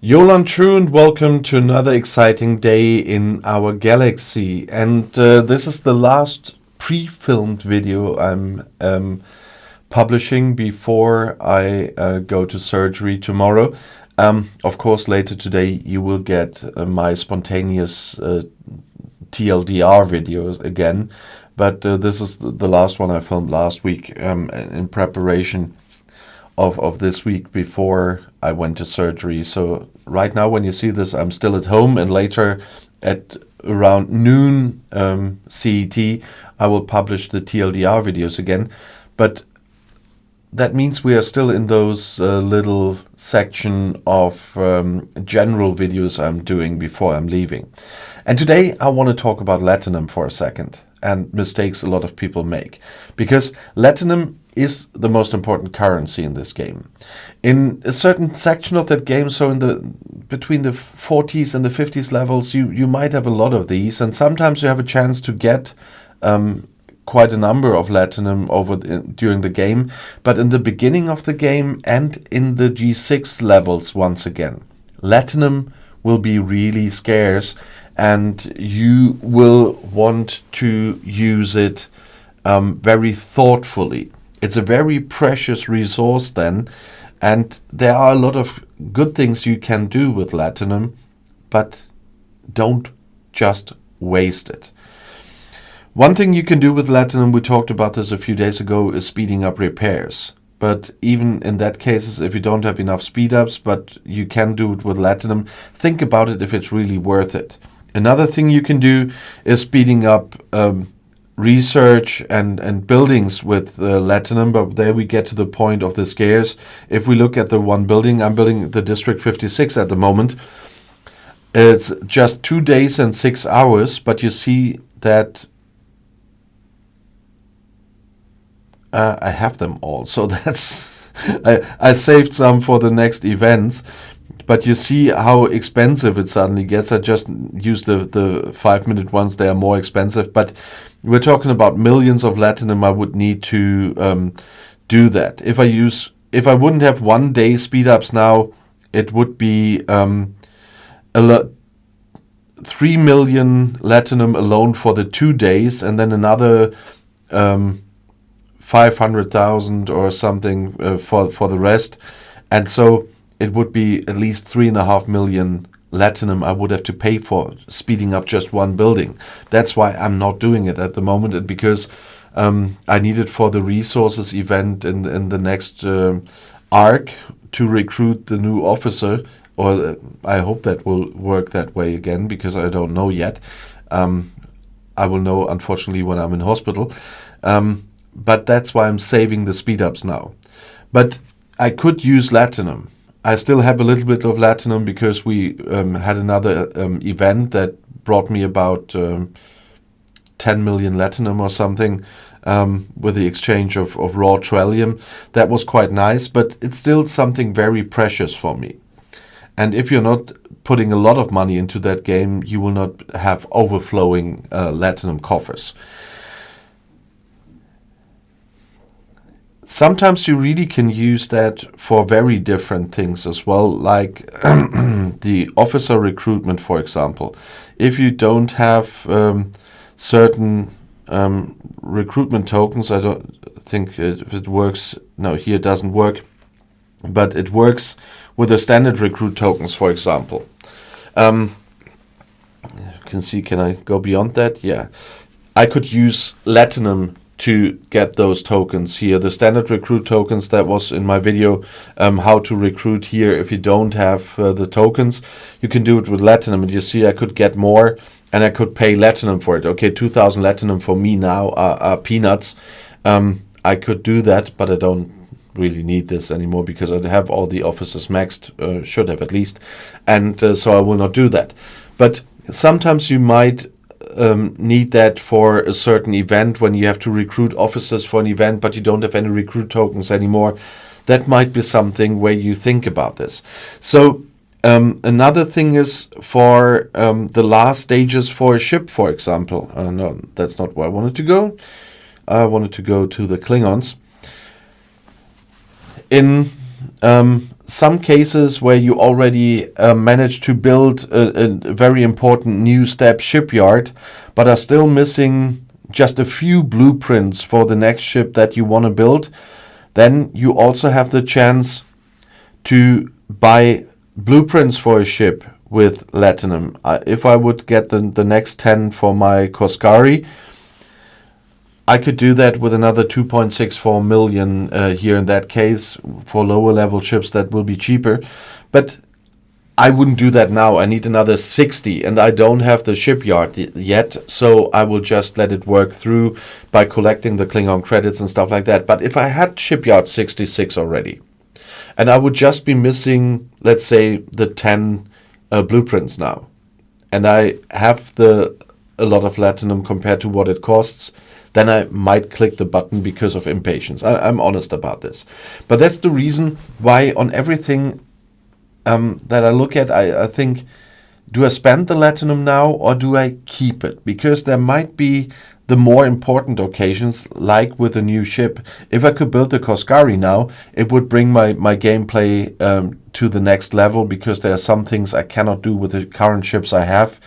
Jolan True and welcome to another exciting day in our galaxy. And this is the last pre-filmed video I'm publishing before I go to surgery tomorrow. Of course, later today you will get my spontaneous TLDR videos again. But this is the last one I filmed last week in preparation of this week before I went to surgery. So right now when you see this, I'm still at home, and later at around noon CET I will publish the TLDR videos again. But that means we are still in those little section of general videos I'm doing before I'm leaving. And today I want to talk about Latinum for a second, and mistakes a lot of people make, because Latinum is the most important currency in this game. In a certain section of that game, so in the between the 40s and the 50s levels, you might have a lot of these, and sometimes you have a chance to get quite a number of Latinum during the game. But in the beginning of the game and in the G6 levels, once again, Latinum will be really scarce, and you will want to use it very thoughtfully. It's a very precious resource then, and there are a lot of good things you can do with Latinum, but don't just waste it. One thing you can do with Latinum, we talked about this a few days ago, is speeding up repairs. But even in that cases, if you don't have enough speed ups, but you can do it with Latinum, think about it if it's really worth it. Another thing you can do is speeding up research and buildings with Latinum, but there we get to the point of the scares. If we look at the one building, I'm building the District 56 at the moment. It's just 2 days and 6 hours, but you see that I have them all, so that's I saved some for the next events. But you see how expensive it suddenly gets. I just used the 5-minute ones. They are more expensive, but we're talking about millions of Latinum I would need to do that. If I wouldn't have 1 day speed ups now, it would be 3 million Latinum alone for the 2 days, and then another 500,000 or something for the rest. And so it would be at least 3.5 million Latinum I would have to pay for speeding up just one building. That's why I'm not doing it at the moment, and because I need it for the resources event in the next arc to recruit the new officer, or I hope that will work that way again, because I don't know yet. I will know, unfortunately, when I'm in hospital. But that's why I'm saving the speed ups now. But I could use Latinum. I still have a little bit of Latinum because we had another event that brought me about 10 million Latinum or something with the exchange of raw Trellium. That was quite nice, but it's still something very precious for me. And if you're not putting a lot of money into that game, you will not have overflowing Latinum coffers. Sometimes you really can use that for very different things as well, like the officer recruitment, for example. If you don't have certain recruitment tokens, I don't think it works. No, here it doesn't work, but it works with the standard recruit tokens, for example. You can see, can I go beyond that? Yeah. I could use Latinum to get those tokens here. The standard recruit tokens, that was in my video, how to recruit here. If you don't have the tokens, you can do it with Latinum. And you see I could get more, and I could pay Latinum for it. Okay, 2,000 Latinum for me now are peanuts. I could do that, but I don't really need this anymore because I have all the officers maxed, should have at least. And so I will not do that. But sometimes you might need that for a certain event, when you have to recruit officers for an event, but you don't have any recruit tokens anymore. That might be something where you think about this. So another thing is for the last stages for a ship, for example. No, that's not where I wanted to go. I wanted to go to the Klingons. In some cases where you already managed to build a very important new step shipyard, but are still missing just a few blueprints for the next ship that you want to build, then you also have the chance to buy blueprints for a ship with Latinum. If I would get the next 10 for my Koskari, I could do that with another 2.64 million here in that case. For lower level ships that will be cheaper, but I wouldn't do that now. I need another 60 and I don't have the shipyard yet, so I will just let it work through by collecting the Klingon credits and stuff like that. But if I had shipyard 66 already and I would just be missing, let's say, the 10 blueprints now, and I have a lot of Latinum compared to what it costs, then I might click the button because of impatience. I'm honest about this. But that's the reason why on everything that I look at, I think, do I spend the Latinum now or do I keep it? Because there might be the more important occasions, like with a new ship. If I could build the Koskari now, it would bring my gameplay to the next level, because there are some things I cannot do with the current ships I have,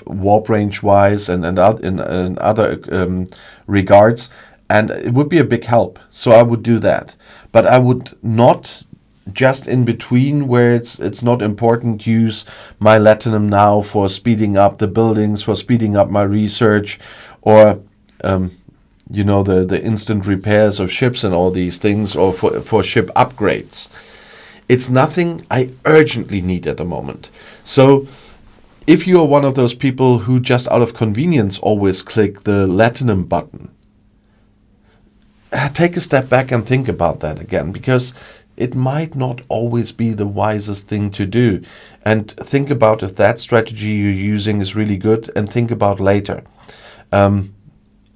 warp range wise and in other regards, and it would be a big help. So I would do that, but I would not just in between where it's not important use my Latinum now for speeding up the buildings, for speeding up my research, or the instant repairs of ships and all these things, or for ship upgrades. It's nothing I urgently need at the moment. So if you are one of those people who just out of convenience always click the Latinum button, take a step back and think about that again, because it might not always be the wisest thing to do. And think about if that strategy you're using is really good, and think about later.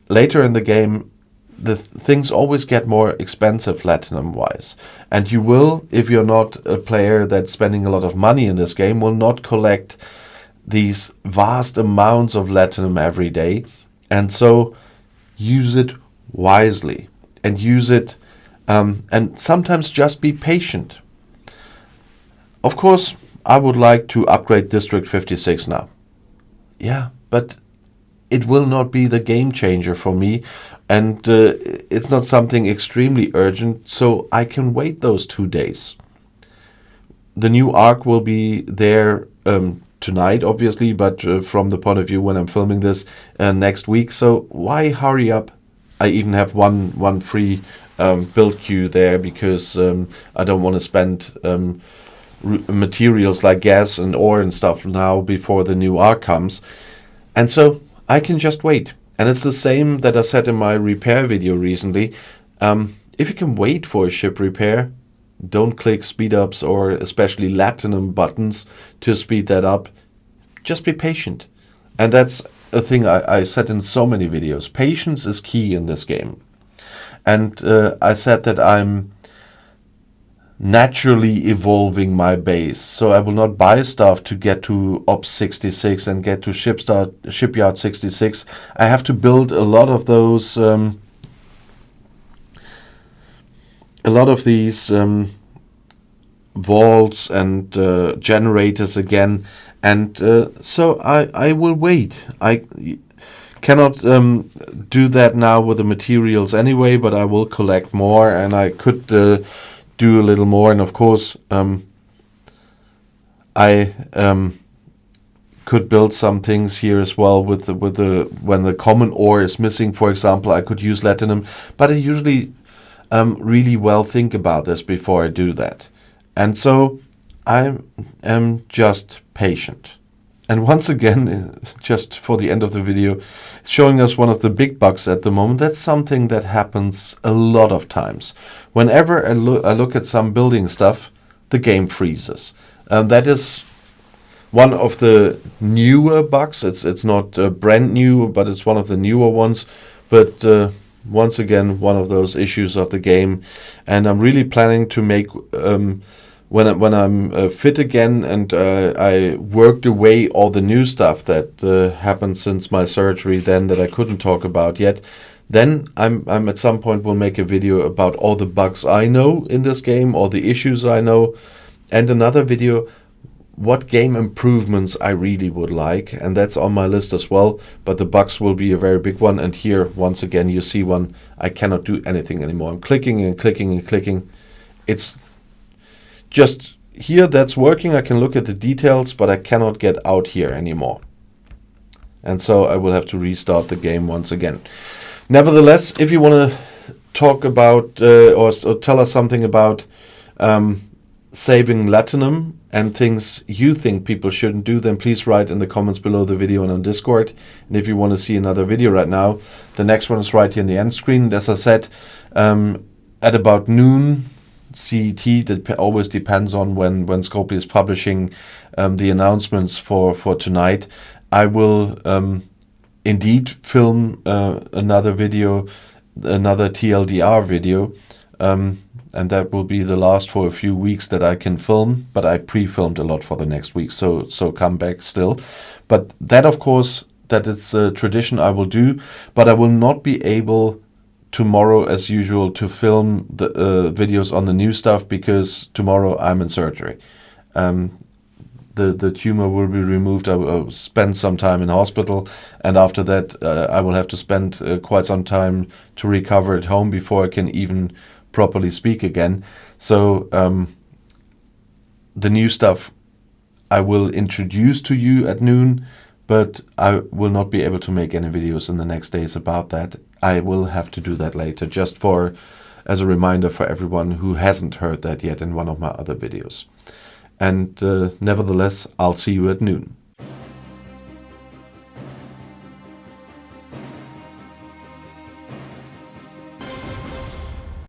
Later in the game, the things always get more expensive Latinum-wise. And you will, if you're not a player that's spending a lot of money in this game, will not collect these vast amounts of Latinum every day. And so use it wisely, and use it and sometimes just be patient. Of course, I would like to upgrade District 56 now. Yeah, but it will not be the game changer for me, and it's not something extremely urgent, so I can wait those 2 days. The new arc will be there tonight, obviously, but from the point of view when I'm filming this, next week. So why hurry up? I even have one free build queue there, because I don't want to spend materials like gas and ore and stuff now before the new arc comes. And so I can just wait. And it's the same that I said in my repair video recently. If you can wait for a ship repair, don't click speed ups or especially Latinum buttons to speed that up. Just be patient. And that's a thing I said in so many videos. Patience is key in this game. And I said that I'm naturally evolving my base. So I will not buy stuff to get to Ops 66 and get to Shipyard 66. I have to build a lot of those, a lot of these vaults and generators again. And so I will wait. I cannot do that now with the materials anyway, but I will collect more, and I could do a little more. And of course, I could build some things here as well with the when the common ore is missing, for example. I could use Latinum, but I usually really well think about this before I do that. And so I am just patient. And once again, just for the end of the video, showing us one of the big bugs at the moment. That's something that happens a lot of times. Whenever I look at some building stuff, the game freezes. That is one of the newer bugs. It's not brand new, but it's one of the newer ones. But once again, one of those issues of the game. And I'm really planning to make... When I'm fit again and I worked away all the new stuff that happened since my surgery then that I couldn't talk about yet, Then I'm at some point will make a video about all the bugs I know in this game, all the issues I know, and another video what game improvements I really would like, and that's on my list as well, but the bugs will be a very big one. And here once again you see one, I cannot do anything anymore. I'm clicking and clicking and clicking. It's just here that's working, I can look at the details, but I cannot get out here anymore, and so I will have to restart the game once again. Nevertheless, if you want to talk about or tell us something about saving Latinum and things you think people shouldn't do, then please write in the comments below the video and on Discord. And if you want to see another video right now, the next one is right here in the end screen. And as I said, at about noon CET, that always depends on when Scopely is publishing the announcements for tonight, I will indeed film another video, another TLDR video, and that will be the last for a few weeks that I can film, but I pre-filmed a lot for the next week, so come back still. But that, of course, that is a tradition I will do, but I will not be able tomorrow, as usual, to film the videos on the new stuff, because tomorrow I'm in surgery. The tumor will be removed. I will spend some time in hospital, and after that I will have to spend quite some time to recover at home before I can even properly speak again. So the new stuff I will introduce to you at noon, but I will not be able to make any videos in the next days about that. I will have to do that later, just as a reminder for everyone who hasn't heard that yet in one of my other videos. And nevertheless, I'll see you at noon.